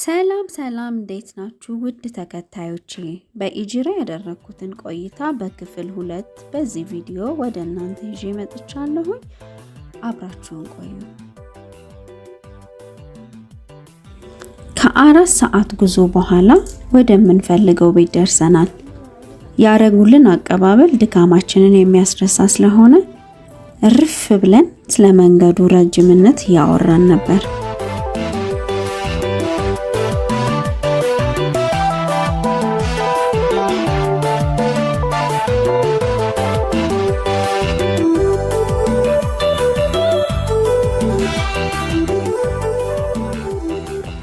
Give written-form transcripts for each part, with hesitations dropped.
ሰላም ሰላም እንዴት ናችሁ ውድ ተከታዮቼ በኢጅራ ያደረኩትን ቆይታ በክፍል 2 በዚህ ቪዲዮ ወደ እናንተ ይዤ መጥቻለሁ አብራችሁን ቆዩ ከ4 ሰዓት ጉዞ በኋላ ወደ ምንፈልገው ቤት ደርሰናል ያረጉልን አቀባበል ድካማችንን የሚያስረሳ ስለሆነ እርፍ ብለን ስለመንገዱ ረጅምነት ያወራን ነበር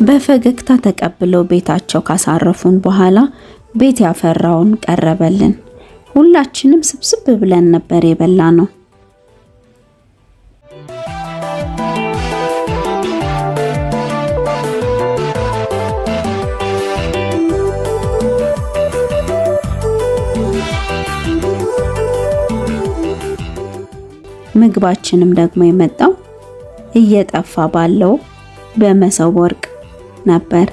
በፈገግታ ተቀብለው ቤታቸው ካሳረፉን በኋላ ቤት ያፈራውን ቀረበልን ሁላችንም ስብስብ ብለን ነበር የበላነው ምግባችንም ደግሞ የመጣው እየጠፋ ባለው በመሰብ ወርቅ ነበር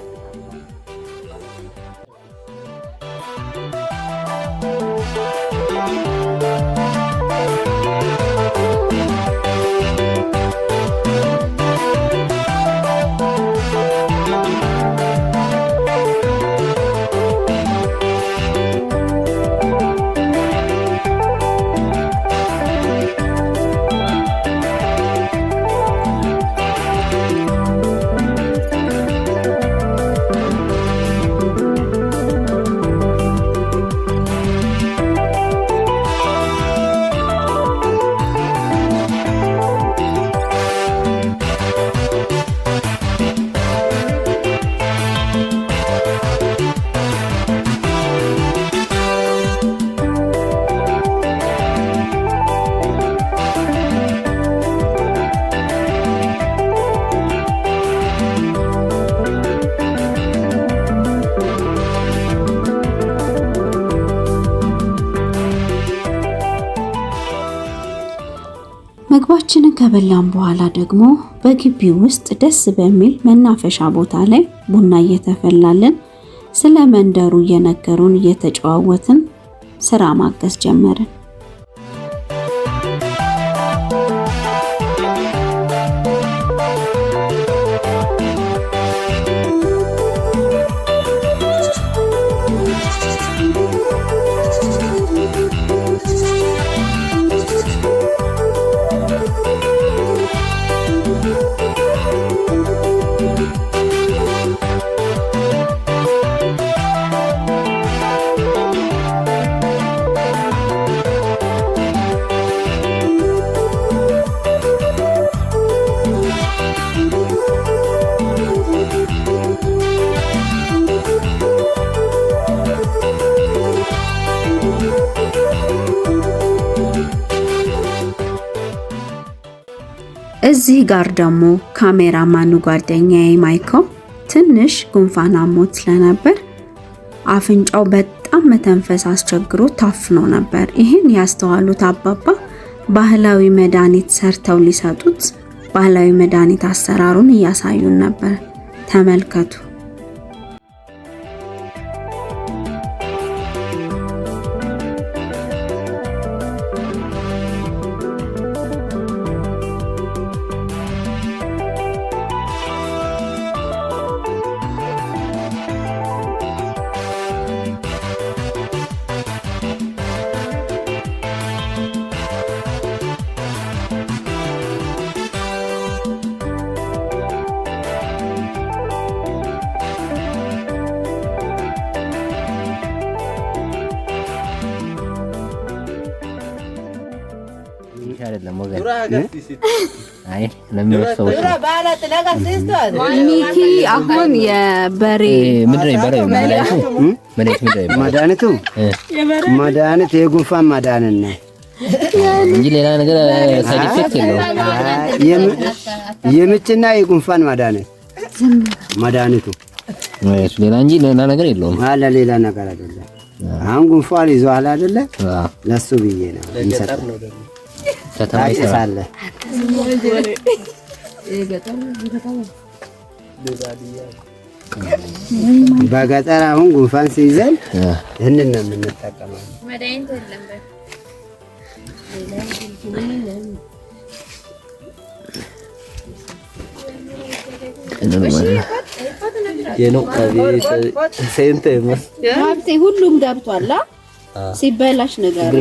ምግባችንን ከበላን በኋላ ደግሞ በግቢው ውስጥ ደስ በሚል መናፈሻ ቦታ ላይ ቡና እየተፈላልን ስለ መንደሩ እየነገሩን እየተጨዋወትን ስራ ማገዝ ጀመርን እዚህ ጋር ደግሞ ካሜራማኑ ጓደኛዬ ማይኮ ትንሽ ጉንፋን አሞት ስለነበር አፍንጫው በጣም መተንፈስ አስቸግሮ ታፍኖ ነበር ይሄን ያስተዋሉት አባባ ባህላዊ መድኃኒት ሰርተው ሊሰጡት ባህላዊ መድኃኒት አሰራሩን እያሳዩን ነበር ተመልከቱ አይ ለምንሰው ሚኪ አሁን የበሬ መድኃኒት የጉንፋን መድኃኒት ነው እንጂ ሌላ ነገር ሳይድ ኢፌክት የለውም የምችና የጉንፋን መድኃኒቱ እሱ ሌላ እንጂ ሌላ ነገር የለውም አለ ሌላ ነገር አይደለም አሁን ጉንፋን ይዟል አይደለ ለሱ ብዬ ነው እንሰጣው ተታይሳለ በገጠር አሁን ጉንፋን ሲይዘን ይሄንን ነው የምንጠቀመው። መድኃኒት የለም በል ሁሉም ገብቷል። ሲበላሽ ነገር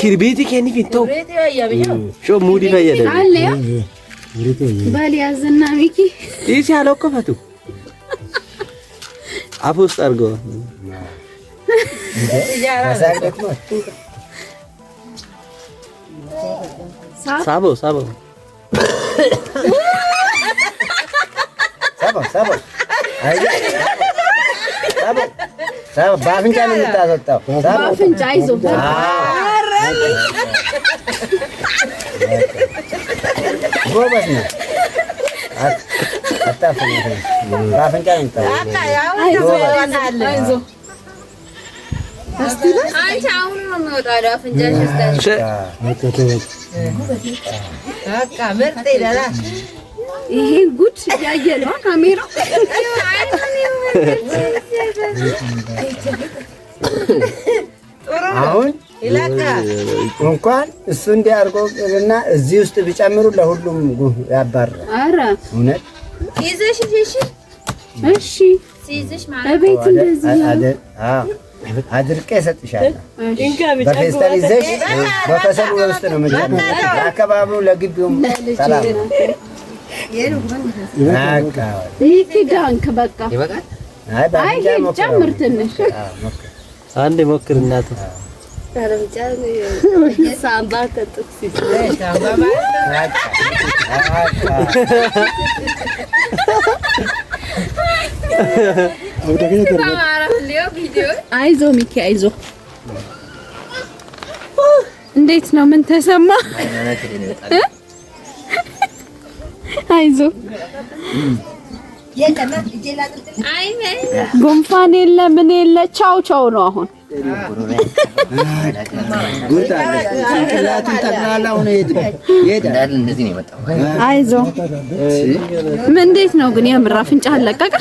kirbiiti kenni finto sho mudi fayyada bali yazna miki isi halokofatu afus argo sabo sabo አይ ሳቦ ባፍንጫ ነው የምታወጣው። ባፍንጫ ይዞ ጎበዝ ነው። አታፍኝ ባፍንጫ ነው የምታወጣው። አይዞ አንቺ አሁን ነው የሚወጣው አፍንጫሽ በቃ ምርጥ ይላል። ይሄ ጉድ ያየ ነው ካሜራ አሁን እንኳን እሱ እንዲያርጎ እና እዚህ ውስጥ ቢጨምሩ ለሁሉም ያባራል። አረ እውነት ይዘሽ እሺ ሲይዝሽ ማለት አቤት እንደዚህ አድርቄ እሰጥሻለሁ። በፌስታል ይዘሽ በከሰሉ ውስጥ ነው መጀመሪያ አካባቢው ለግቢውም ሰላም ይክዳንክ በቃ ይበቃል። አይ ጨምር ትንሽ አንዴ ሞክር እናት ሳምባ ተጥቅሲ አይዞ ሚኪ አይዞ። እንዴት ነው? ምን ተሰማ? አይዞ ጉንፋን የለ ምን የለ ቻው ቻው ነው አሁን። አይዞ ምን እንዴት ነው ግን የምር አፍንጫ አለቀቀ?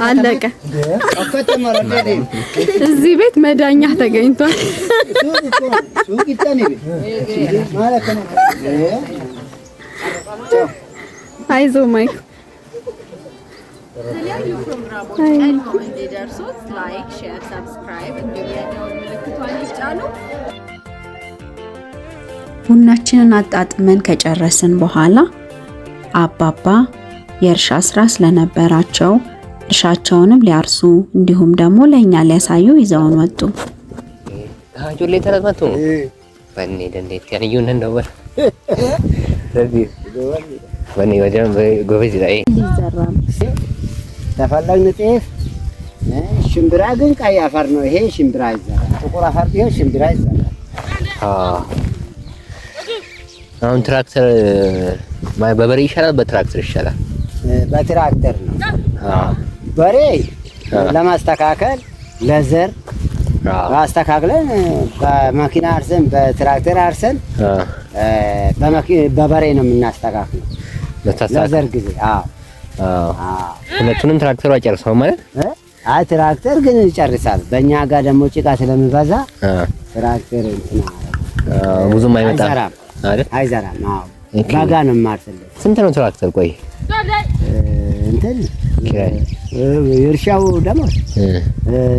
አለቀ። እዚህ ቤት መዳኛ ተገኝቷል። አይዞ ማይክ ቡናችንን አጣጥመን ከጨረስን በኋላ አባባ የእርሻ ስራ ስለነበራቸው እርሻቸውንም ሊያርሱ እንዲሁም ደግሞ ለኛ ሊያሳዩ ይዘውን ወጡ። ጆሌ ተረመቱ በኔ ደንዴት ያንዩን እንደወር በኔ ወጀም ጎበዝ ላይ ይዘራል። ተፈለግን ጤፍ ሽምብራ ግን ቀይ አፈር ነው። ይሄ ሽምብራ ይዘራል። ጥቁር አፈር ቢሆን ሽምብራ ይዘራል። አሁን ትራክተር በበሬ ይሻላል በትራክተር ይሻላል? በትራክተር ነው። በሬ ለማስተካከል ለዘር አስተካክለን በመኪና አርሰን በትራክተር አርሰን በበሬ ነው የምናስተካክለው ለዘር ጊዜ። ሁለቱንም ትራክተሩ አይጨርሰውም ማለት? አይ ትራክተር ግን ይጨርሳል። በእኛ ጋር ደግሞ ጭቃ ስለሚበዛ ትራክተር እንትና ብዙም አይመጣም አይደል? አይዘራም። ባጋ ነው የማርስለት። ስንት ነው ትራክተር? ቆይ እንትን የእርሻው ደግሞ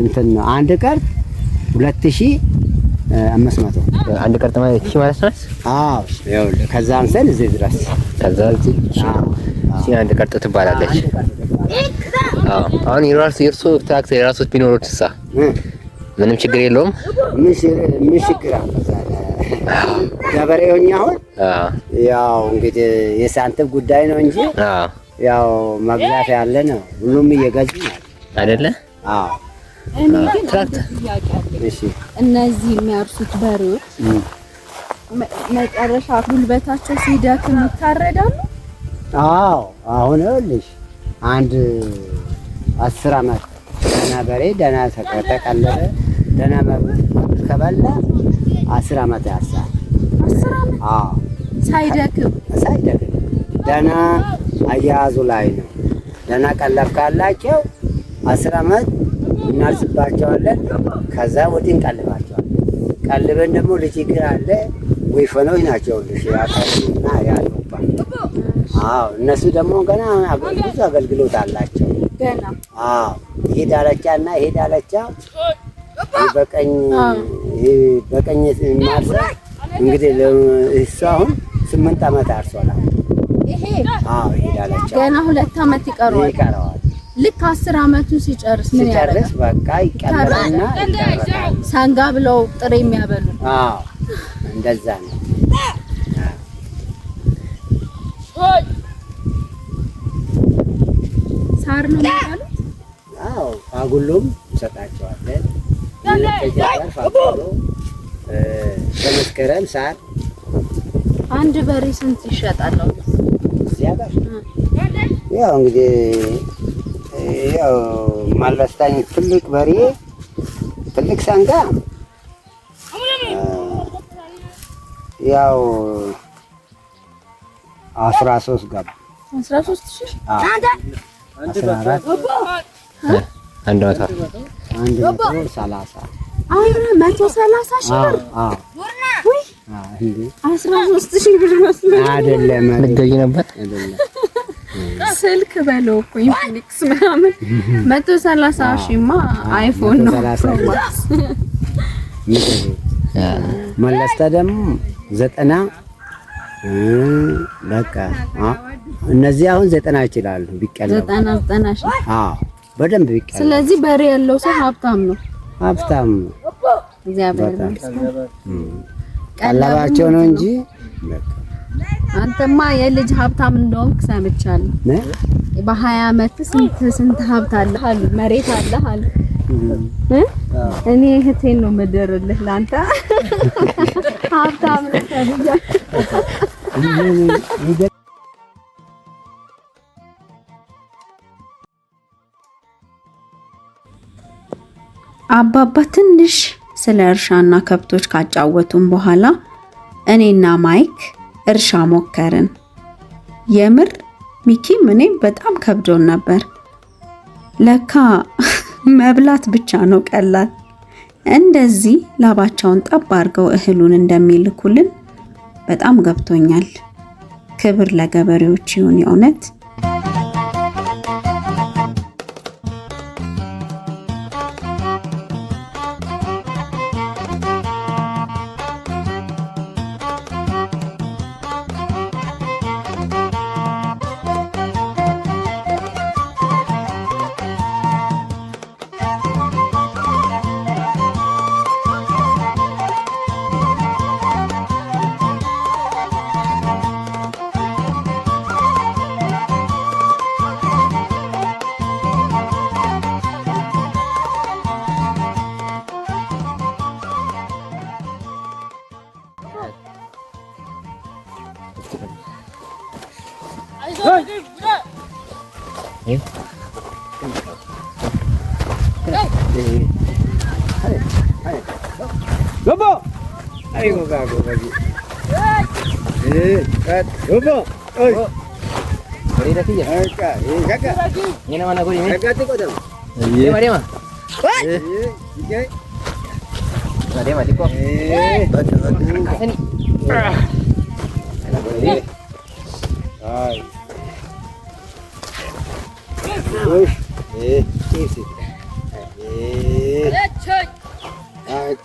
እንትን ነው አንድ ቀርጥ 2500 አንድ ቀርጥ ማለት እሺ ማለት ነው። አዎ ይኸውልህ ከዛ አንሰን እዚህ ድረስ ከዛ እዚህ አንድ ቀርጥ ትባላለች። አሁን የእርሱ ትራክተር የራሱ ቢኖሩትሳ ምንም ችግር የለውም። ምን ችግር አለ? ገበሬውኛ አሁን ያው እንግዲህ የሳንቲም ጉዳይ ነው እንጂ ያው መግዛት ያለ ነው። ሁሉም እየገዙ አይደለ? አዎ እኔ ግን ትራክተር እሺ እነዚህ የሚያርሱት በሬዎች መጨረሻ ጉልበታቸው ሲደክም ይታረዳሉ። አዎ አሁን ይኸውልሽ አንድ 10 ዓመት ደህና በሬ ደህና ተቀለበ ደህና መብል ከበላ 10 ዓመት ያርሳል። 10 ዓመት? አዎ ሳይደክም ደህና አያያዙ ላይ ነው። ደህና ቀለብ ካላቸው 10 ዓመት እናርስባቸዋለን። ከዛ ወዲህ እንቀልባቸዋለን። ቀልበን ደግሞ ልጅ ግን አለ ወይፈኖች ናቸው ልጅ ያታሉና ያሉባ። አዎ እነሱ ደግሞ ገና ብዙ አገልግሎት አላቸው ገና። አዎ ይሄ ዳለቻና ይሄ ዳለቻ በቀኝ ማርሳ እንግዲህ እሱ አሁን 8 ዓመት አርሷል። ይሄ አዎ ይሄ ዳለቻ ገና 2 ዓመት ይቀረዋል። ልክ 10 ዓመቱን ሲጨርስ ምን ያደርጋል? በቃ ይቀበልና ይቀበላል። ሳንጋ ብለው ጥሬ የሚያበሉ። አዎ እንደዛ ነው። ሳር ነው የሚባሉት? አዎ ፋጉሎም እንሰጣቸዋለን። ከጀር ፋጉሎ በመስከረም ሳር አንድ በሬ ስንት ይሸጣል? ሲያጋር ያው እንግዲህ ያው ማለስታኝ ትልቅ በሬ ትልቅ ሳንጋ ያው 13 ገባ 13,000 አንተ 14 አንድ ወጣ 130 አረ 130,000 ብር። ወይ 13,000 ብር መስሎኝ አይደለም ልገኝ ነበር አይደለም ስልክ በለው እኮ ኢንፊኒክስ ምናምን 130,000ማ አይፎን ነው። መለስታ ደግሞ 90 በቃ እነዚህ አሁን 90 ይችላሉ ቢቀለቡ 90,000 አዎ በደንብ ቢቀለቡ። ስለዚህ በሬ ያለው ሰው ሀብታም ነው። እግዚአብሔር ይመስገን። ቀለባቸው ነው እንጂ በቃ አንተማ የልጅ ሀብታም እንደሆንክ ሰምቻለሁ። በ20 ዓመት ስንት ሀብት አለህ አሉ፣ መሬት አለህ አሉ። እኔ እህቴን ነው ምድርልህ ላንተ ሀብታም ነህ ተብያለሁ። አባባ ትንሽ ስለ እርሻና ከብቶች ካጫወቱን በኋላ እኔና ማይክ እርሻ ሞከርን። የምር ሚኪም እኔም በጣም ከብዶን ነበር። ለካ መብላት ብቻ ነው ቀላል። እንደዚህ ላባቸውን ጠብ አድርገው እህሉን እንደሚልኩልን በጣም ገብቶኛል። ክብር ለገበሬዎች ይሁን የእውነት። 여보! 아이고 가고 가지. 여보! 어이. Beri dah tiga. Kakak, kakak. Ini mana gua ini? Kakak tu kau tahu. Dia mah. Tiga. Nah, dia mati kok. Betul betul. Sini. Hai. Ush. Isi. Hai.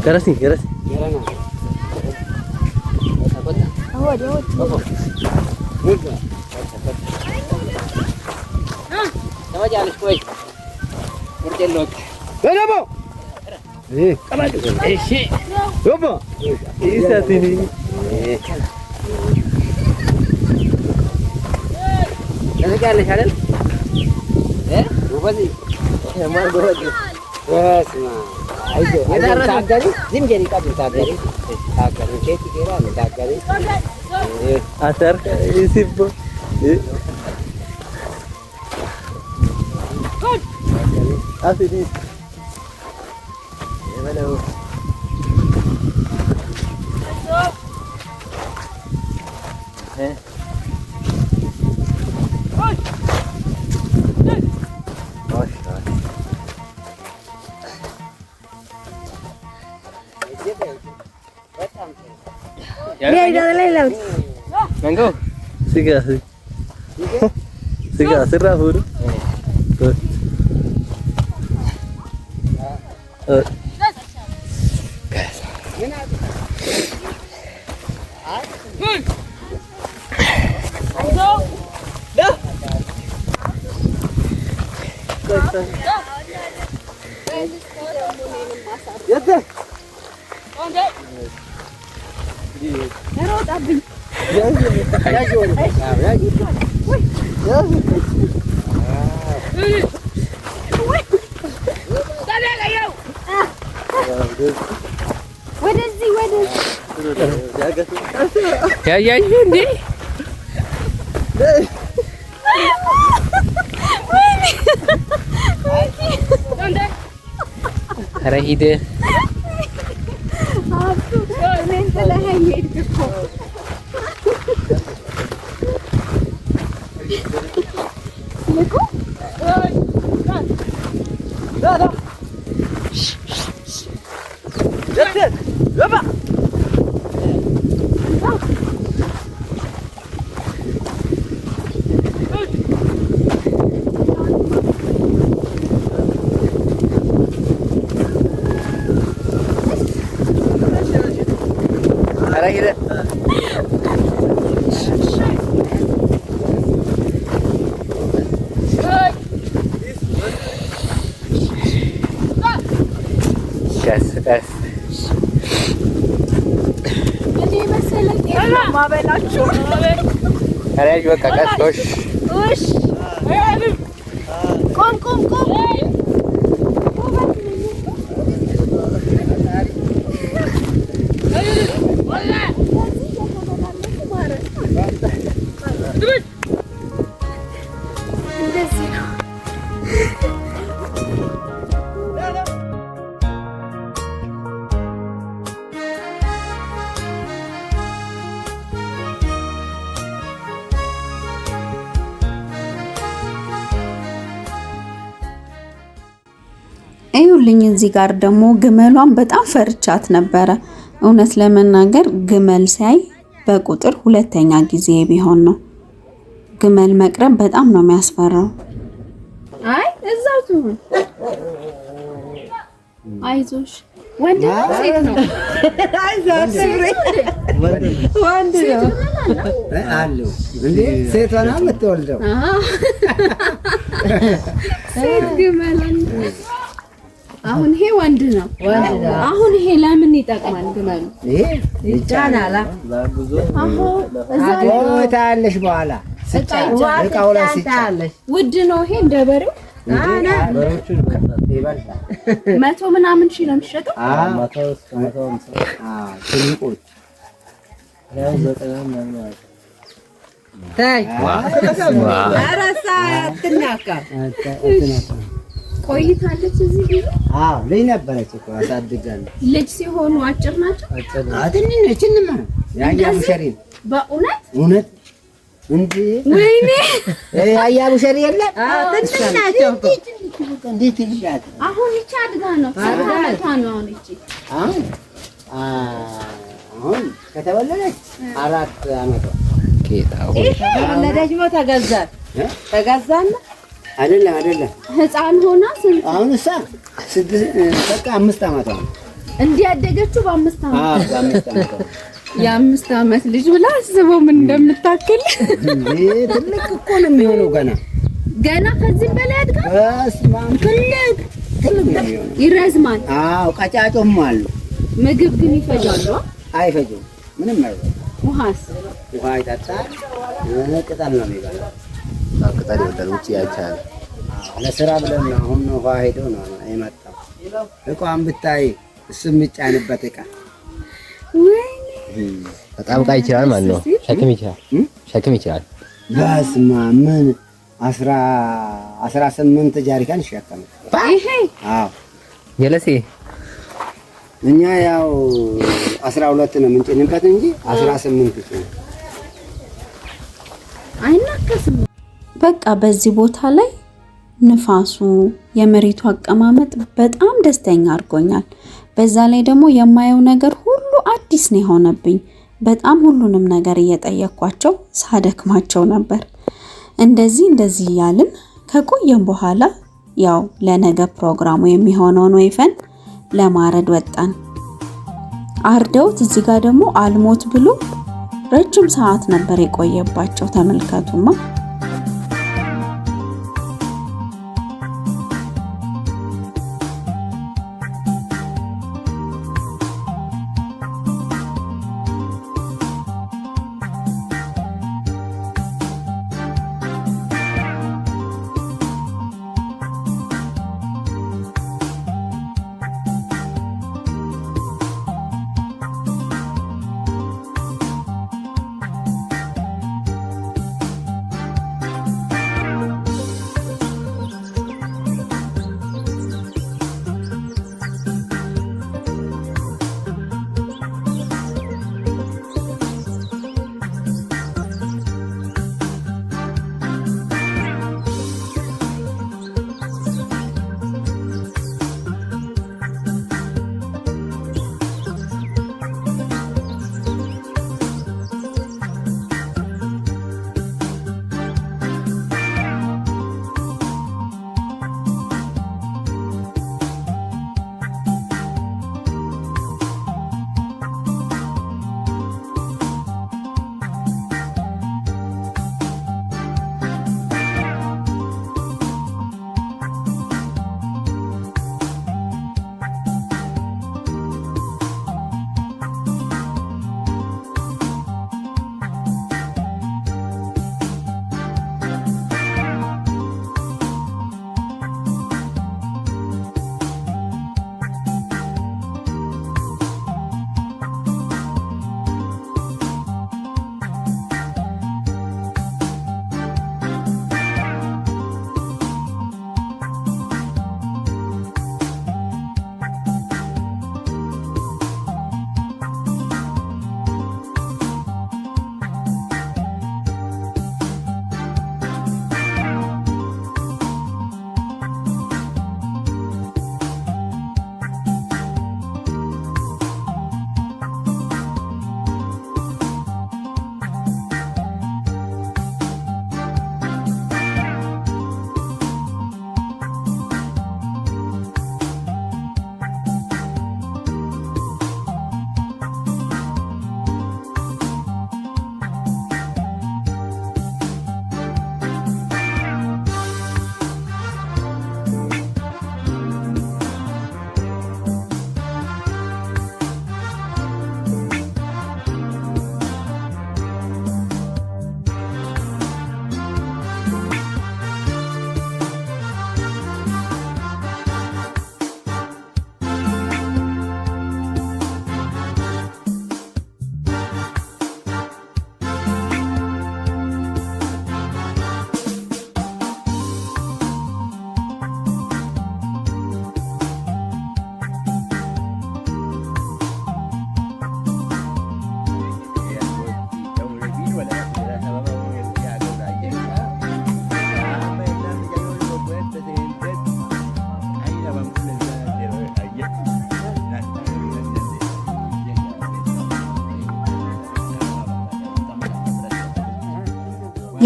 Keras nih, keras. Sama jalan kuy. Berjelok. Kenapa? Isi. Apa? Isa sini. Kalau jalan jalan. Lupa sih. Emang gua lagi. በስመ አብ ታገሪ ዝም ጀሪ ቀጥ ታገሪ ኬት ይገራል ታገሪ አተር ይሲብ አፍዲ የበለው Mango. Siga. Siga sirra food. ያያዩ እንዴ ኧረ ሂድ ኧረ ሂድ ቀስ ቀስ ማበላችሁ ኧረ በቃ ቀስ ጎሽ ቆም ቆም ቆም እዩልኝ እዚህ ጋር ደግሞ ግመሏን በጣም ፈርቻት ነበረ። እውነት ለመናገር ግመል ሳይ በቁጥር ሁለተኛ ጊዜ ቢሆን ነው። ግመል መቅረብ በጣም ነው የሚያስፈራው። አይ እዛው ትሁን። አይዞሽ ወንድ ነው ሴት ነው? አይዞሽ ወንድ ነው አሉ እንዴ ሴት ሆና የምትወልደው ሴት ግመል። አሁን ይሄ ወንድ ነው። አሁን ይሄ ለምን ይጠቅማል ግመሉ? ይሄ ይጫናል። ለጉዞ ታያለሽ በኋላ እቃው ላይ ሲጫለሽ ውድ ነው ይሄ እንደ በሬው በሮቹ ይበልጣል። 100 ምናምን ሺህ ነው የሚሸጠው። ትልቆች ያው 90 ምናምን ማለት ቆይታለች እዚህ ጊዜ። ልጅ ነበረች እኮ አሳድጋለሁ። ልጅ ሲሆኑ አጭር ናቸው። ትንንማ ያያ ሙሸሪን በእውነት እውነት እንዴ ወይኔ ያያ ሙሸሪ የለ ትንሽ ናቸው እኮ እንዴት ይልሻት። አሁን ይቺ አድጋ ነው አድጋ ነው። አሁን ይቺ አሁን ከተወለደች 4 አመቷ ጌታው ወለደች ሞ ተገዛና አይደለም ህፃን ሆና ስንት አሁን እሷ 5 አመቷ ነው እንዲያደገችው በ5 አመት በ5 አመቷ የ5 አመት ልጅ ብላ አስበው ምን እንደምታክል እንዴ ትልቅ እኮ ነው የሚሆነው ገና ከዚህ በላይ አድጋ በስማም ትልቅ ነው የሚሆነው። ይረዝማል። ቀጫጮም አሉ። ምግብ ግን ይፈጃሉ? አይፈጁም፣ ምንም አይፈጁም። ውሃስ? ውሃ ይጠጣል፣ ቅጠል ነው የሚበላው። ቅጠል ይወጣል ውጪ ያቻለ ለስራ ብለን ነው አሁን ውሃ ሄዶ ነው የመጣው። እቃውን ብታይ እሱ የሚጫንበት እቃ በጣም ቃይ ይችላል ማለት ነው። ሸክም ይችላል። በስመ አብ ምን 18 ጃሪካን ይሸከማል። አዎ ጀለሴ እኛ ያው 12 ነው የምንጭንበት እንጂ 18 ይችላል። አይናከስም። በቃ በዚህ ቦታ ላይ ንፋሱ የመሬቱ አቀማመጥ በጣም ደስተኛ አድርጎኛል። በዛ ላይ ደግሞ የማየው ነገር ሁሉ አዲስ ነው የሆነብኝ። በጣም ሁሉንም ነገር እየጠየኳቸው ሳደክማቸው ነበር። እንደዚህ ያልን ከቆየም በኋላ ያው ለነገ ፕሮግራሙ የሚሆነውን ወይፈን ለማረድ ወጣን። አርደውት እዚህ ጋር ደግሞ አልሞት ብሎ ረጅም ሰዓት ነበር የቆየባቸው። ተመልከቱማ።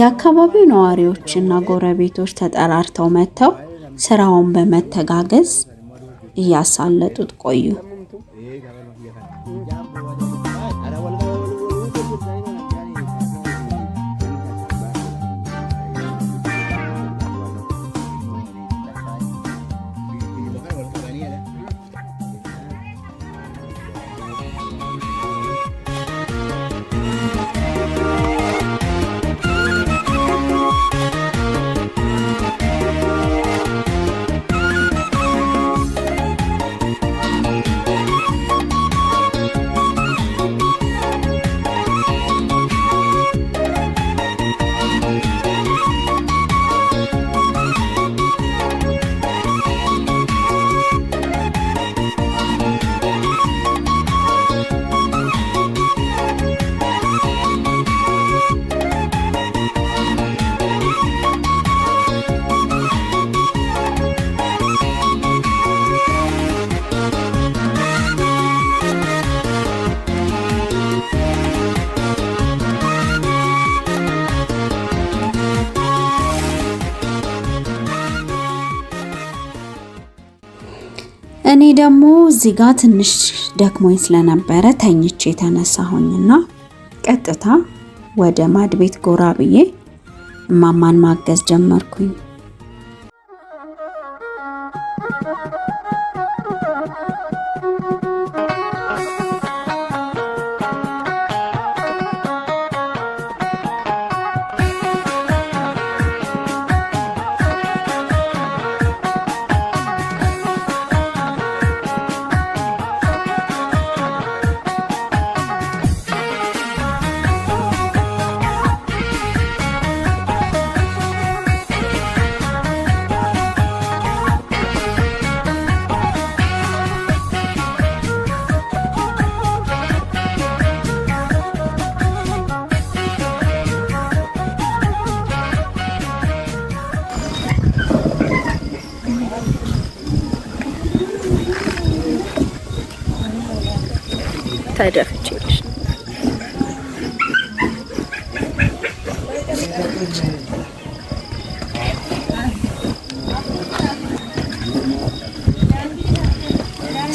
የአካባቢው ነዋሪዎችና ጎረቤቶች ተጠራርተው መጥተው ስራውን በመተጋገዝ እያሳለጡት ቆዩ። ደግሞ እዚህ ጋር ትንሽ ደክሞኝ ስለነበረ ተኝቼ ተነሳሁኝና ቀጥታ ወደ ማድ ቤት ጎራ ብዬ እማማን ማገዝ ጀመርኩኝ። ተደፍቼልሽ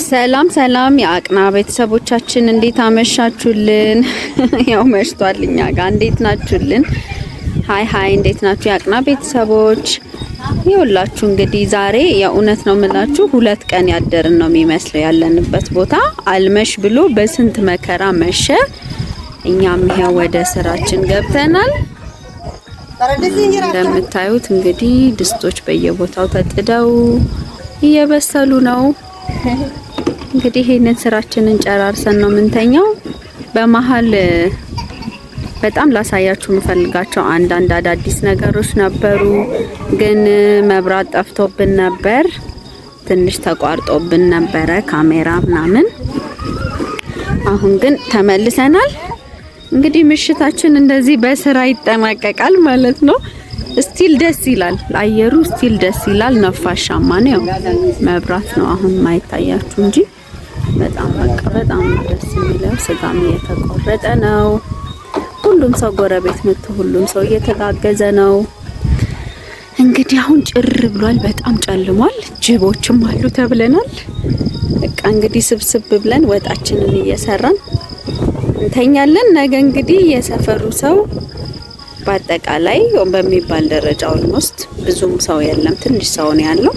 ሰላም ሰላም የአቅና ቤተሰቦቻችን እንዴት አመሻችሁልን? ያው መሽቷል እኛ ጋር እንዴት ናችሁልን? ሃይ እንዴት ናችሁ የአቅና ቤተሰቦች? ይኸውላችሁ እንግዲህ ዛሬ የእውነት ነው የምላችሁ 2 ቀን ያደርን ነው የሚመስለው ያለንበት ቦታ። አልመሽ ብሎ በስንት መከራ መሸ። እኛም ይሄው ወደ ስራችን ገብተናል። እንደምታዩት እንግዲህ ድስቶች በየቦታው ተጥደው እየበሰሉ ነው። እንግዲህ ይሄንን ስራችንን ጨራርሰን ነው የምንተኛው። በመሃል በጣም ላሳያችሁ የምፈልጋቸው አንዳንድ አዳዲስ ነገሮች ነበሩ፣ ግን መብራት ጠፍቶብን ነበር። ትንሽ ተቋርጦብን ነበረ ካሜራ ምናምን። አሁን ግን ተመልሰናል። እንግዲህ ምሽታችን እንደዚህ በስራ ይጠናቀቃል ማለት ነው። ስቲል ደስ ይላል፣ አየሩ ስቲል ደስ ይላል። ነፋሻማ ነው። መብራት ነው አሁን ማይታያችሁ እንጂ በጣም በጣም ደስ የሚለው። ስጋም እየተቆረጠ ነው። ሁሉም ሰው ጎረቤት መጥቶ ሁሉም ሰው እየተጋገዘ ነው። እንግዲህ አሁን ጭር ብሏል፣ በጣም ጨልሟል። ጅቦችም አሉ ተብለናል። በቃ እንግዲህ ስብስብ ብለን ወጣችንን እየሰራን እንተኛለን። ነገ እንግዲህ የሰፈሩ ሰው በአጠቃላይ በሚባል ደረጃ ኦልሞስት ብዙም ሰው የለም፣ ትንሽ ሰው ነው ያለው።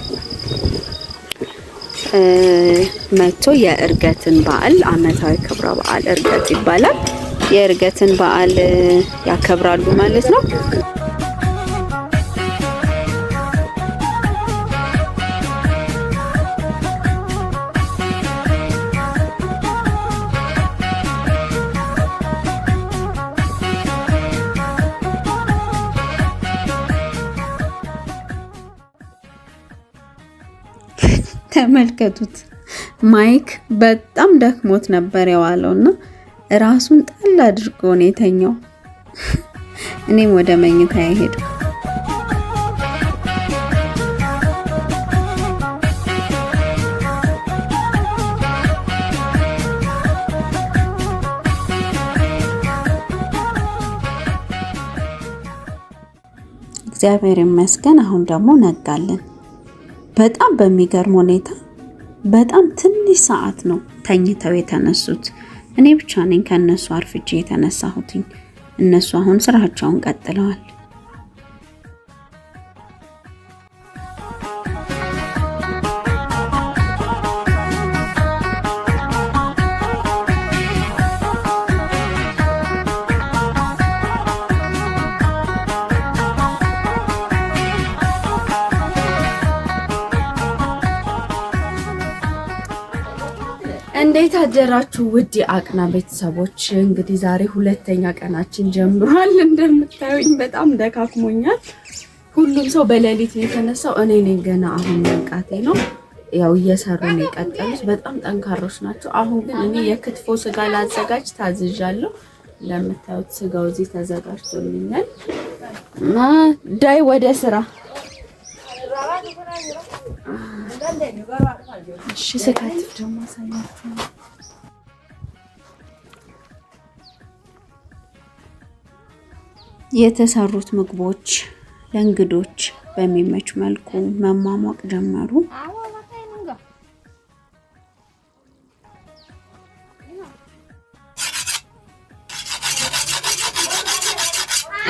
መጥቶ የእርገትን በዓል አመታዊ ክብረ በዓል እርገት ይባላል። የእርገትን በዓል ያከብራሉ ማለት ነው። ተመልከቱት። ማይክ በጣም ደክሞት ነበር የዋለውና ራሱን ጣል አድርጎ ነው የተኛው። እኔም ወደ መኝታ ሄድኩ። እግዚአብሔር ይመስገን አሁን ደግሞ ነጋለን። በጣም በሚገርም ሁኔታ በጣም ትንሽ ሰዓት ነው ተኝተው የተነሱት። እኔ ብቻ ነኝ ከነሱ አርፍጄ የተነሳሁትኝ። እነሱ አሁን ስራቸውን ቀጥለዋል። እንዴት አደራችሁ ውድ የአቅና ቤተሰቦች? እንግዲህ ዛሬ 2ኛ ቀናችን ጀምሯል። እንደምታዩኝ በጣም ደካክሞኛል። ሁሉም ሰው በሌሊት ነው የተነሳው። እኔ ነኝ ገና አሁን መንቃቴ ነው። ያው እየሰሩ ነው የቀጠሉት። በጣም ጠንካሮች ናቸው። አሁን ግን እኔ የክትፎ ስጋ ላዘጋጅ ታዝዣለሁ። እንደምታዩት ስጋው እዚህ ተዘጋጅቶልኛል እና ዳይ ወደ ስራ። እሺ ስካትፍ ደግሞ ሳያችሁ የተሰሩት ምግቦች ለእንግዶች በሚመች መልኩ መሟሟቅ ጀመሩ።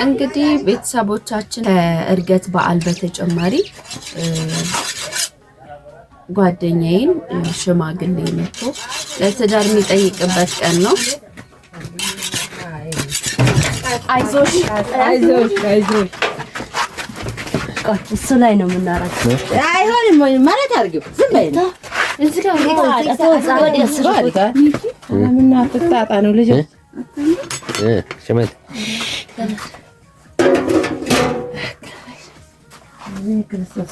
እንግዲህ ቤተሰቦቻችን ከእርገት በዓል በተጨማሪ ጓደኛዬን ሽማግሌ መጥቶ ለትዳር የሚጠይቅበት ቀን ነው። አይዞሽ እሱ ላይ ነው የምናረገው። አይሆንም ማለት አድርጊው። ዝም በይ እዚህ ጋር ምን አትጣጣ ነው ልጅ ሸመት ክርስቶስ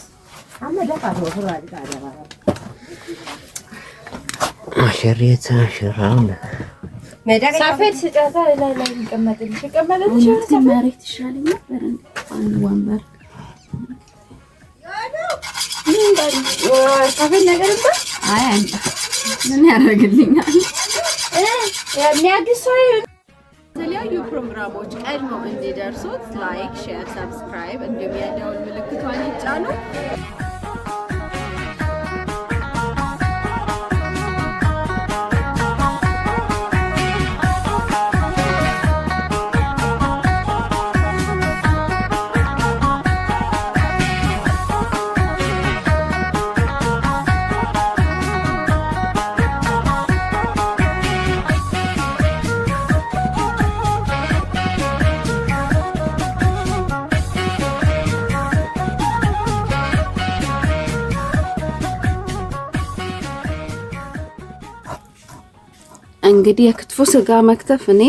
አመዳፋት ነው ፍራድ ታዲያ አሸሪታ ሽራም ሳፌት ስጫታ ላይ ይቀመጥልሽ መሬት ይሻለኝ ነበር እንዴ ወንበር ሳፌት ነገር እንባ አይ አንተ ምን ያደርግልኛል የሚያግዝ ሰው የተለያዩ ፕሮግራሞች ቀድሞ እንዲደርሱት ላይክ፣ ሼር፣ ሰብስክራይብ እንዲሁም የደወል ምልክቷን ይጫኑ። እንግዲህ የክትፎ ስጋ መክተፍ እኔ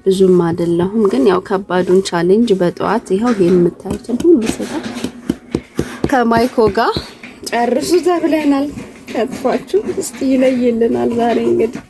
ብዙም አይደለሁም፣ ግን ያው ከባዱን ቻሌንጅ በጠዋት ይሄው የምታዩትን ሁሉ ስጋ ከማይኮ ጋር ጨርሱ ተብለናል። ከትፋችሁ እስቲ ይለይልናል ዛሬ እንግዲህ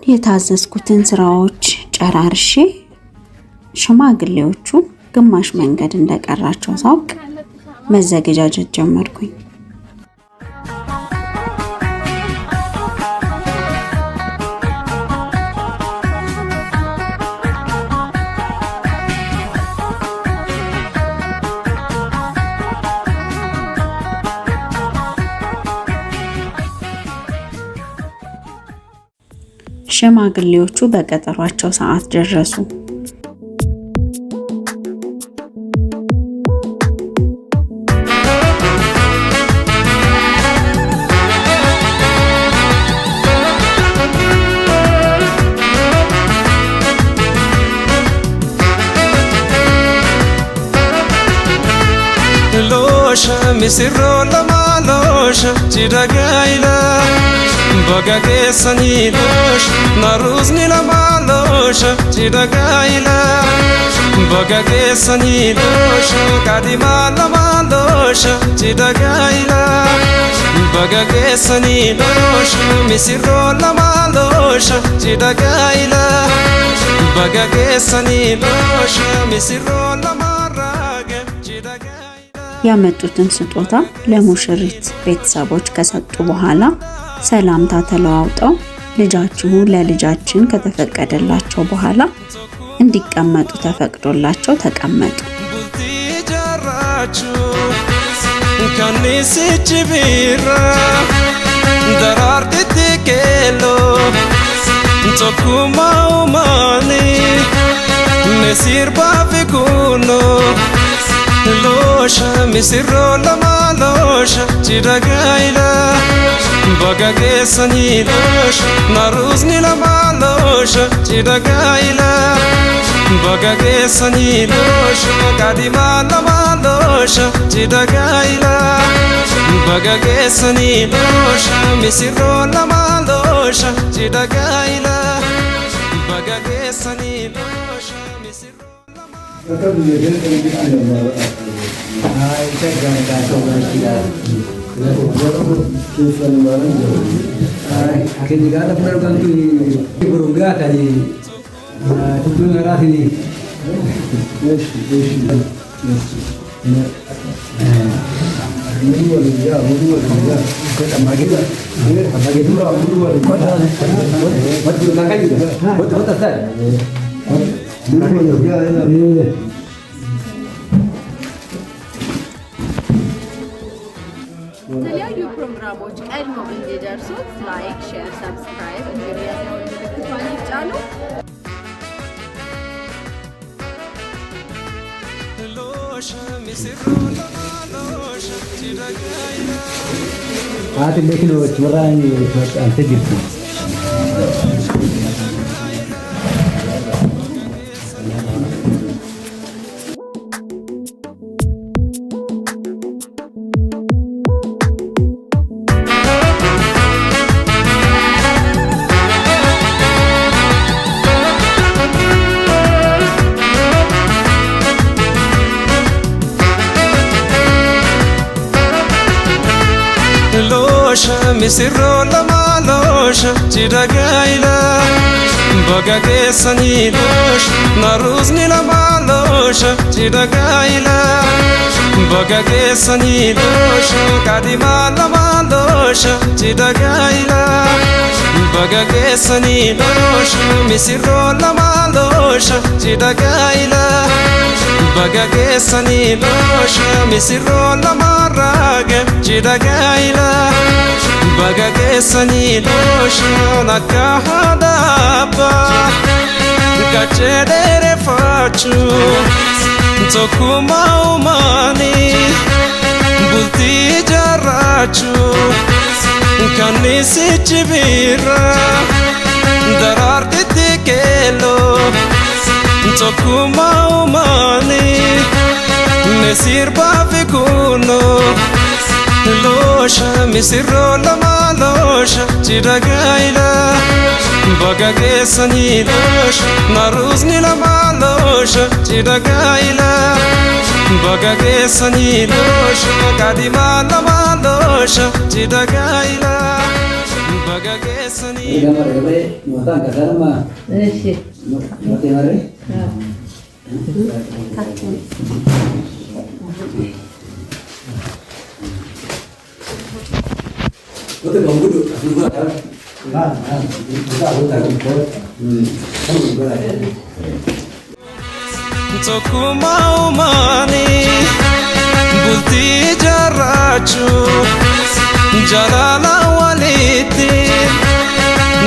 የታዘዝኩትን ስራዎች ጨራርሼ ሽማግሌዎቹ ግማሽ መንገድ እንደቀራቸው ሳውቅ መዘገጃጀት ጀመርኩኝ። ሽማግሌዎቹ በቀጠሯቸው ሰዓት ደረሱ። ሎሽ ሚስሮ ለማሎሽ ቺዳጋይላ በጋጌሰኒ ሎሽ ናሩዝኒ ለማሎሽ ቺዳጋይላ በጋጌሰኒ ሎሽ ካዲማ ለማሎሽ ቺዳጋይላ በጋጌሰኒ ሎሽ ሚስሮ ለማሎሽ ቺዳጋይላ በጋጌሰኒ ሎሽ ሚስሮ ለማራገ ቺዳጋይላ ያመጡትን ስጦታ ለሙሽሪት ቤተሰቦች ከሰጡ በኋላ ሰላምታ ተለዋውጠው ልጃችሁ ለልጃችን ከተፈቀደላቸው በኋላ እንዲቀመጡ ተፈቅዶላቸው ተቀመጡ። ከኒስች ቢራ ደራርቲቲ ኬሎ ቶኩማው ማኒ ነሲር ባፊኩኖ ሎሽ ሚስሮ ለማሎሽ ቺዳጋይላ Bagagesani losh naruzni la malosh chidagaila Bagagesani losh kadima la malosh chidagaila Bagagesani losh misiro la malosh chidagaila Bagagesani losh misiro Ketika program itu berubah dari tujuan arah ini, የተለያዩ ፕሮግራሞች ቀድሞ እንዲደርሱት ላይክ፣ ሼር፣ ሰብስክራይብ እንዲሁም የደወል ምልክቱን ይጫኑ። Teknologi orang terjadi. Misirro la malosh chidagaila Bagagesani losh naruzni la malosh chidagaila Bagagesani losh kadima la malosh chidagaila Bagagesani losh misirro la malosh chidagaila Bagagesani losh misirro la marage chidagaila Bagagesani losh nakahadapa Kachedere fachu Tokuma umani Bulti jarachu Kanisi chibira Dararti tikelo Tokuma umani Nesir bafikuno Losha misirro la malosha chidagaila Bagagesani losh naruzni la malosha chidagaila Bagagesani losh kadima la malosha chidagaila Bagagesani Betul bang duduk, duduk kan? Tokuma umani bulti jarachu jalala waliti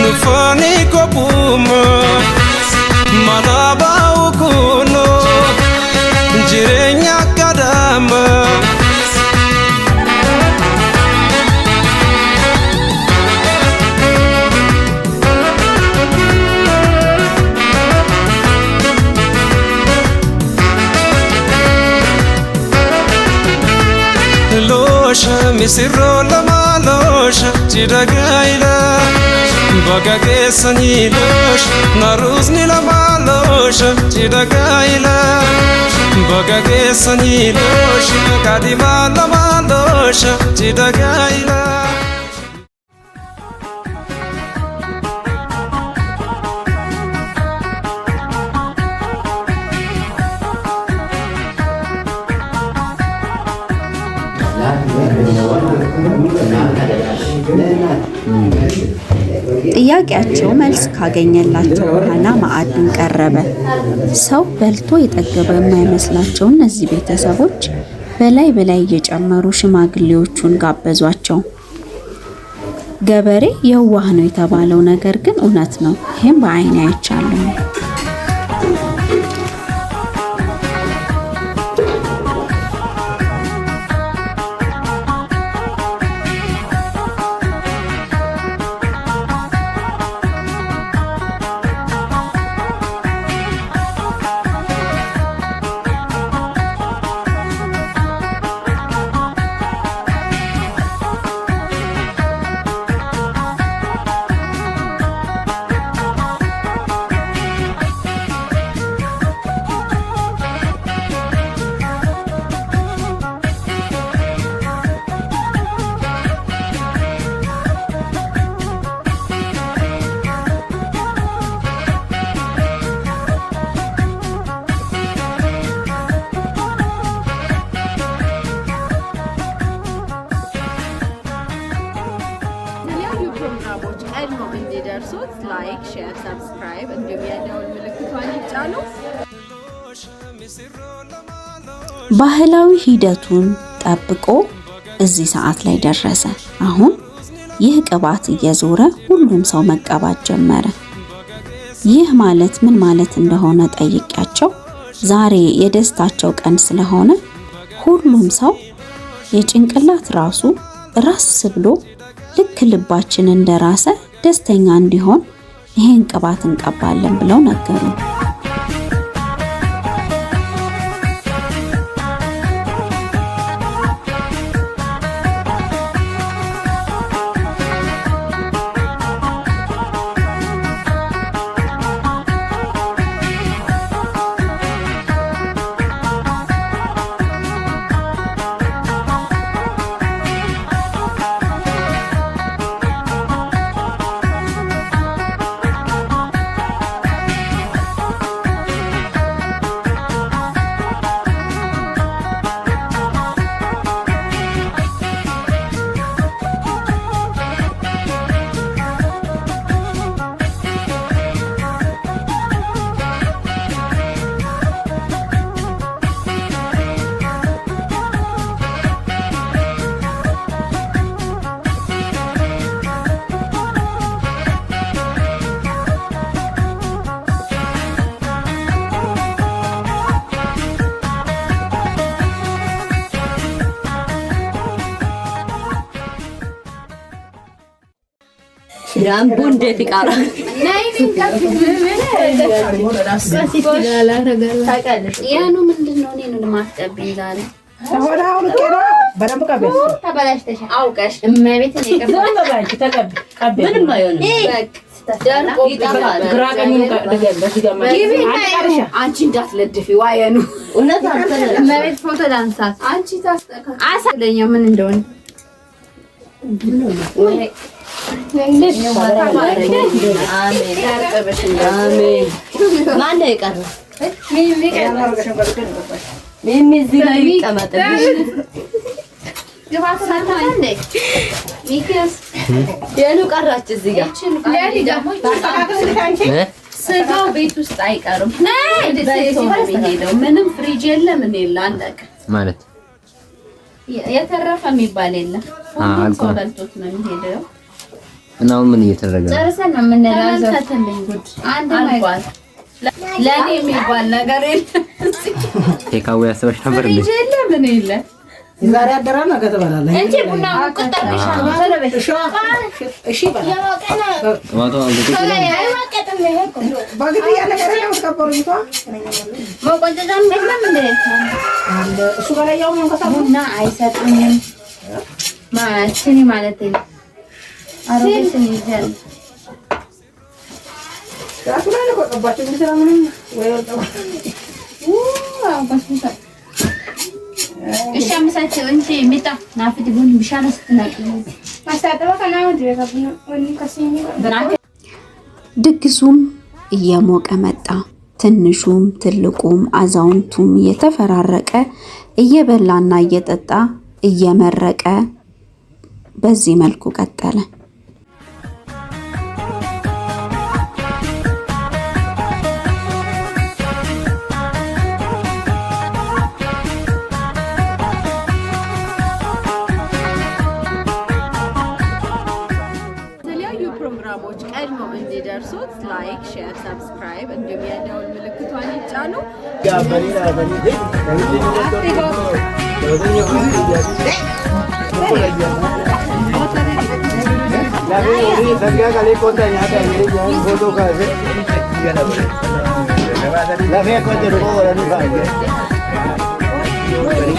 nufani kopuma manaba ukuno jirenya kadama Misirro la malosha chidagaila Bagagesani losh naruzni la malosha chidagaila Bagagesani losh kadima la malosha chidagaila ጥያቄያቸው መልስ ካገኘላቸው በኋላ ማዕድን ቀረበ። ሰው በልቶ የጠገበ የማይመስላቸው እነዚህ ቤተሰቦች በላይ በላይ እየጨመሩ ሽማግሌዎቹን ጋበዟቸው። ገበሬ የዋህ ነው የተባለው ነገር ግን እውነት ነው። ይህም በአይኔ አይቻለሁ። ላይክ፣ ሼር፣ ሰብስክራይብ እንዲሁም የደወል ምልክቷን ይጫኑ። ባህላዊ ሂደቱን ጠብቆ እዚህ ሰዓት ላይ ደረሰ። አሁን ይህ ቅባት እየዞረ ሁሉም ሰው መቀባት ጀመረ። ይህ ማለት ምን ማለት እንደሆነ ጠይቄያቸው ዛሬ የደስታቸው ቀን ስለሆነ ሁሉም ሰው የጭንቅላት ራሱ ራስ ብሎ ልክ ልባችን እንደራሰ ደስተኛ እንዲሆን ይሄን ቅባት እንቀባለን ብለው ነገሩ። ዳምቡ እንዴት ይቃራል? ያኑ ምንድነው? እኔን ለማስጠብኝ ዛሬ አሁን ከራ በደንብ ቀበስ ተበላሽተሽ አውቀሽ እመቤት ነው የቀባሽ። ምንም አይሆንም። አንቺ እንዳትለድፊ ዋየኑ እውነት አንተ እመቤት ፎቶ ላንሳት። አንቺ ታስተካክለኛ ምን እንደሆነ ማን ነው የቀረው? ሚሚ እዚህ ላይ ይቀመጥልሽ። የኑ ቀራች እዚህ ጋር ስጋው ቤት ውስጥ አይቀርም። ምንም ፍሪጅ የለ ምን የለ አለቀ ማለት የተረፈ የሚባል የለም። ሁሉም ሰው በልቶት ነው የሚሄደው። እና ምን እየተደረገ ነው? ጨርሰን ነው የምንላዘው። አንድ ማይባል ለኔ የሚባል ነገር የለም። ቴካው ያሰበሽ ነበር እንዴ? ፍሪጅ የለ ምን የለ ዛሬ አደራ ነገ ተበላለህ እንጂ ቡና ቁጥር እሺ በግድ ያለቀረ ነው ተቀበሩኝቷ መቆንጨጫም የለም እንዴ? እሱ ጋር ያው ምን ከሰሙ ቡና አይሰጡኝም ማሽኒ ማለት ነው። አሮጌስን ይዘን ራሱ ላይ ነው ቆባቸው እንሰራ ምን ወይ ወጣው እሺ አምሳቸው እንጂ ሚጣ ናፍቲ ቡን ቢሻለ ስትናቂ ማስተዳደረ ከናው ድረጋብና ወኒ ከሲኒ ድግሱም እየሞቀ መጣ። ትንሹም ትልቁም አዛውንቱም እየተፈራረቀ እየበላና እየጠጣ እየመረቀ በዚህ መልኩ ቀጠለ። ፕሮግራሞች ቀድሞ እንዲደርሱት ላይክ፣ ሼር፣ ሰብስክራይብ እንዲሁም የደወል ምልክቷን ይጫኑ።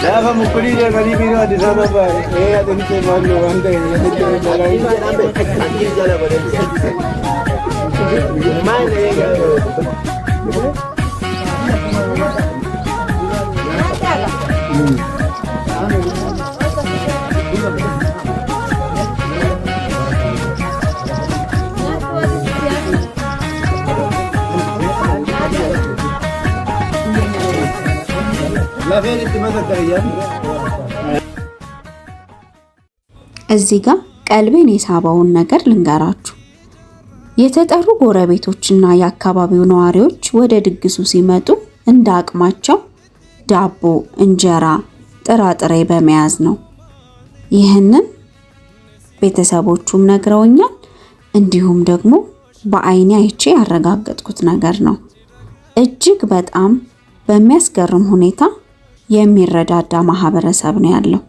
Dafa mukuli de gari biro Addis Ababa adinche manno ande yadike malai anjir jala bade mai lega እዚህ ጋር ቀልቤን የሳበውን ነገር ልንገራችሁ። የተጠሩ ጎረቤቶችና የአካባቢው ነዋሪዎች ወደ ድግሱ ሲመጡ እንደ አቅማቸው ዳቦ፣ እንጀራ፣ ጥራጥሬ በመያዝ ነው። ይህንን ቤተሰቦቹም ነግረውኛል። እንዲሁም ደግሞ በአይኔ አይቼ ያረጋገጥኩት ነገር ነው። እጅግ በጣም በሚያስገርም ሁኔታ የሚረዳዳ ማህበረሰብ ነው ያለው።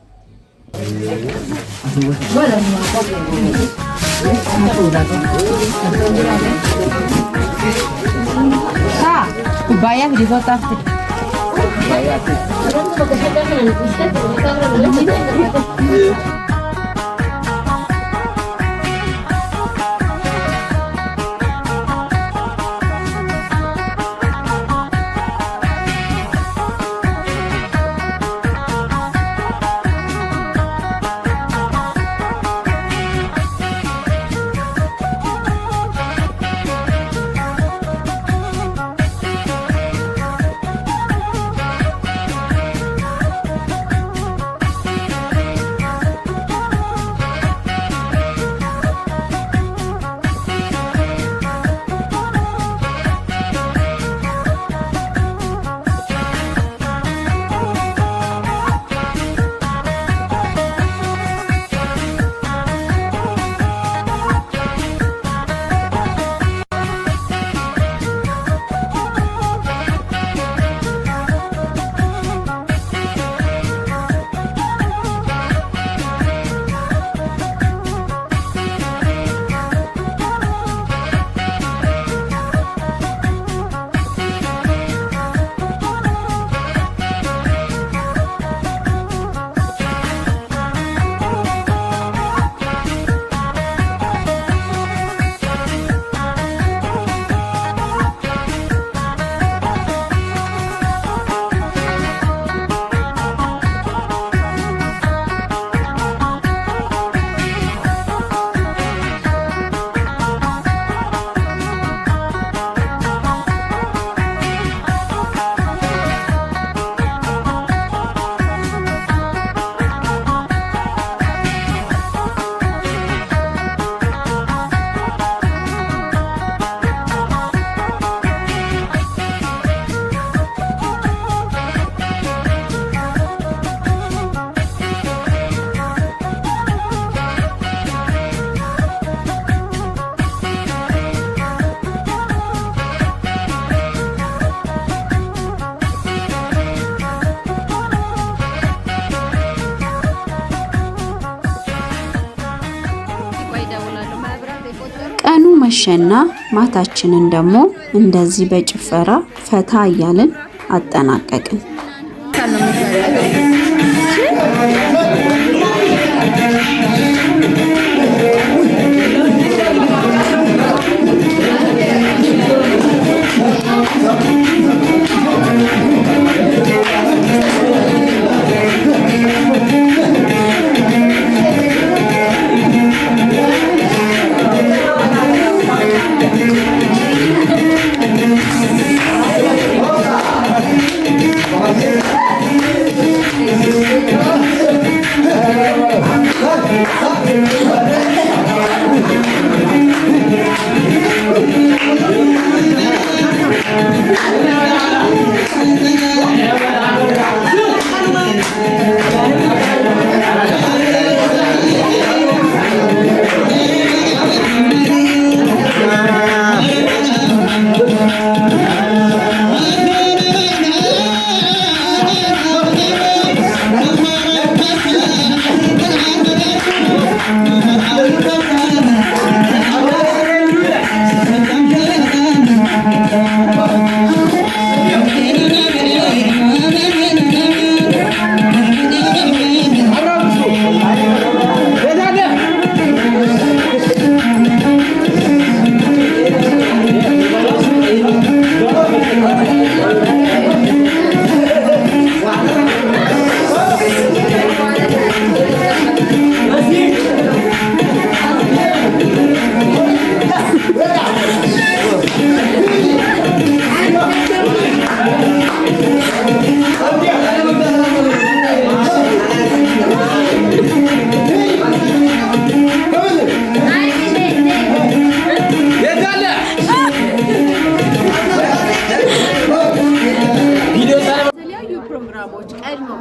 ቀኑ መሸና ማታችንን ደግሞ እንደዚህ በጭፈራ ፈታ እያልን አጠናቀቅን።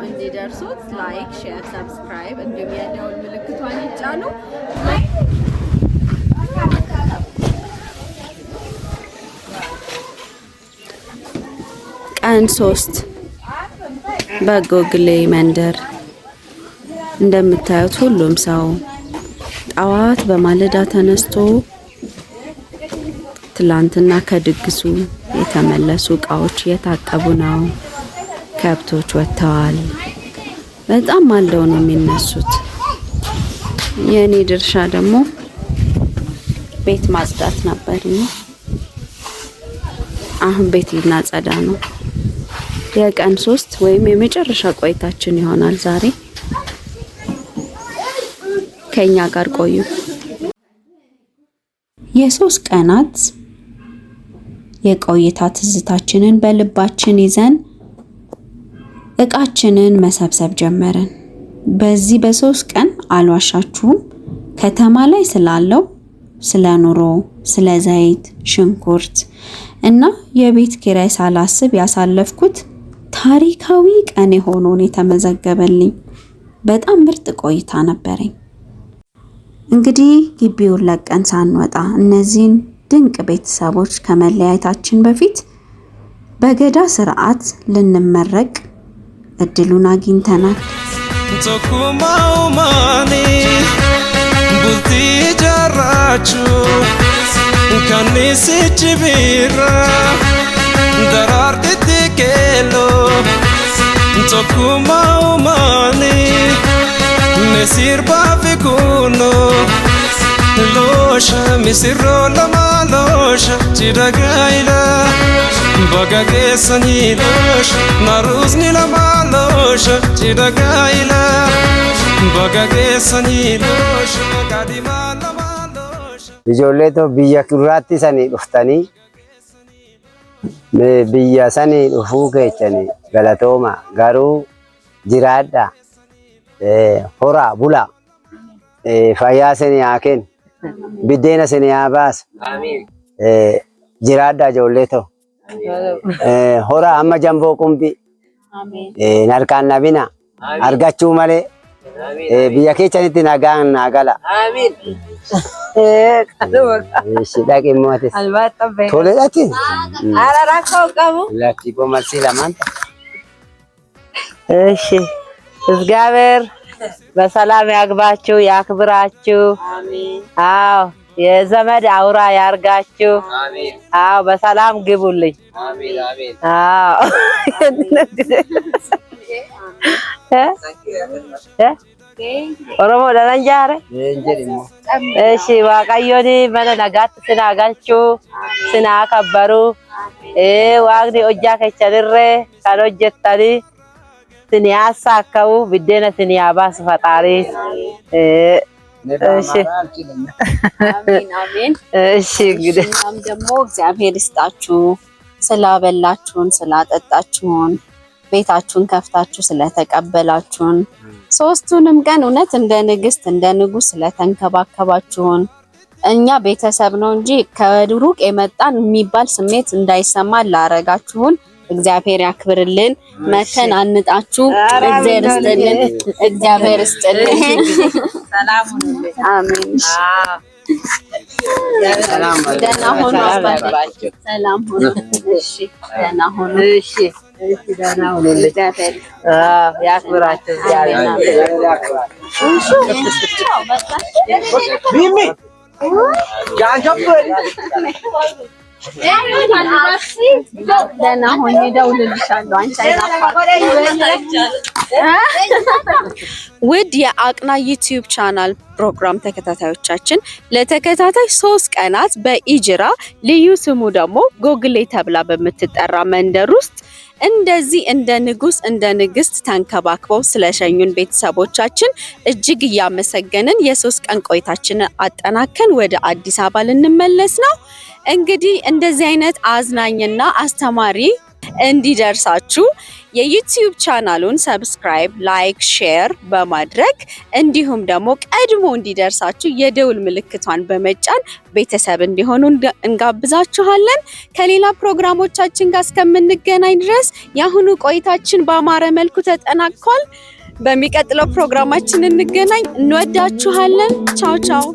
እንዲደርሱት ላይክ፣ ሼር፣ ሰብስክራይብ እንዲሁም የደወል ምልክቷን ይጫኑ። ቀን 3 በጎግሌ መንደር እንደምታዩት ሁሉም ሰው ጠዋት በማለዳ ተነስቶ ትላንትና ከድግሱ የተመለሱ እቃዎች እየታጠቡ ነው። ከብቶች ወጥተዋል። በጣም ማልደው ነው የሚነሱት። የኔ ድርሻ ደግሞ ቤት ማጽዳት ነበርና አሁን ቤት ልናጸዳ ነው። የቀን 3 ወይም የመጨረሻ ቆይታችን ይሆናል ዛሬ። ከኛ ጋር ቆዩ። የ3 ቀናት የቆይታ ትዝታችንን በልባችን ይዘን እቃችንን መሰብሰብ ጀመርን። በዚህ በ3 ቀን አልዋሻችሁም ከተማ ላይ ስላለው ስለ ኑሮ፣ ስለ ዘይት፣ ሽንኩርት እና የቤት ኪራይ ሳላስብ ያሳለፍኩት ታሪካዊ ቀን የሆነውን የተመዘገበልኝ በጣም ምርጥ ቆይታ ነበረኝ። እንግዲህ ግቢውን ለቀን ሳንወጣ እነዚህን ድንቅ ቤተሰቦች ከመለያየታችን በፊት በገዳ ስርዓት ልንመረቅ እድሉን አግኝተናል። tokkummaa uumanii bultii jaarrachuu kannisichi biira daraartitti keelloo tokkummaa uumanii misirbaa fi kunoo loosha misirroo lama loosha cidhagaayila baga geessanii loosha naruusni lama loosha cidhagaayila baga geessanii loosha kaadimaa lama loosha. Ijoollee biyya duraatti sanii dhuftanii biyya sanii dhufuu keessanii galatooma garuu jiraadha horaa bulaa fayyaa sanii haa kennu. Biddeena sanii haa baasu. Jiraadha ijoollee ta'u. Horaa amma jamboo qumbii. Harkaan nabina. Argachuu malee. Biyya keessanitti nagaan naa gala. Dhaqi immoo atis. Tole dhaqi. rakkoo qabu. Lakkii marsii lamaan ta'a. እሺ እግዚአብሔር በሰላም ያግባችሁ ያክብራችሁ። አዎ የዘመድ አውራ ያርጋችሁ። አዎ በሰላም ግቡልኝ። አዎ ኦሮሞ ደረንጃረ እሺ ዋቃዮኒ መነ ነጋት ስናጋቹ ስናከበሩ ዋግኒ ኦጃ ከቸልሬ ካሎጀታኒ ስንያሳከው ብደነ ስንያባስ ፈጣሪ እሺ አሜን አሜን። እሺ እንግዲህ እናም ደግሞ እግዚአብሔር ይስጣችሁ ስላበላችሁን ስላጠጣችሁን ቤታችሁን ከፍታችሁ ስለተቀበላችሁን 3ቱንም ቀን እውነት እንደ ንግስት እንደ ንጉስ ስለተንከባከባችሁን እኛ ቤተሰብ ነው እንጂ ከሩቅ የመጣን የሚባል ስሜት እንዳይሰማ ላረጋችሁን እግዚአብሔር ያክብርልን። መተን አንጣችሁ እግዚአብሔር ይስጥልን። እግዚአብሔር ይስጥልን። ሰላም ሁኑልኝ። አሜን። ሰላም ደህና ሁኑ። አባታችሁ ሰላም ሁኑ። እሺ ደህና ሁኑ። እሺ እሺ ደህና ሁኑልኝ። እግዚአብሔር ያክብራችሁ። እግዚአብሔር ያክብራችሁ። ሚሚ ጃንጆብ ደህና ሆኜ እደውልልሻለሁ። አንቺ ውድ የአቅና ዩቲዩብ ቻናል ፕሮግራም ተከታታዮቻችን ለተከታታይ 3 ቀናት በኢጅራ ልዩ ስሙ ደግሞ ጎግሌ ተብላ በምትጠራ መንደር ውስጥ እንደዚህ እንደ ንጉስ እንደ ንግስት ተንከባክበው ስለሸኙን ቤተሰቦቻችን እጅግ እያመሰገንን የ3 ቀን ቆይታችንን አጠናከን ወደ አዲስ አበባ ልንመለስ ነው። እንግዲህ እንደዚህ አይነት አዝናኝና አስተማሪ እንዲደርሳችሁ የዩቲዩብ ቻናሉን ሰብስክራይብ፣ ላይክ፣ ሼር በማድረግ እንዲሁም ደግሞ ቀድሞ እንዲደርሳችሁ የደውል ምልክቷን በመጫን ቤተሰብ እንዲሆኑ እንጋብዛችኋለን። ከሌላ ፕሮግራሞቻችን ጋር እስከምንገናኝ ድረስ የአሁኑ ቆይታችን በአማረ መልኩ ተጠናቋል። በሚቀጥለው ፕሮግራማችን እንገናኝ። እንወዳችኋለን። ቻው ቻው።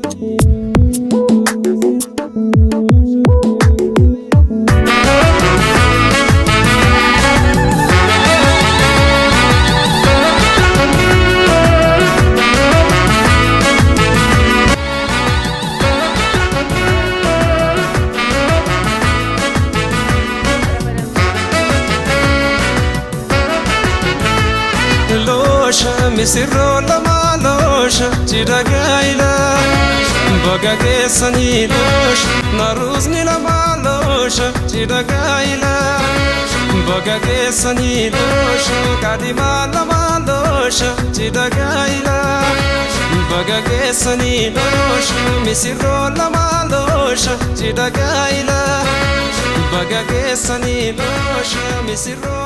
misirro lama losha chidagaila bagage sani losh naruzni lama losha chidagaila bagage sani losh kadima lama losha chidagaila bagage sani losh misirro lama losha chidagaila bagage sani losh misirro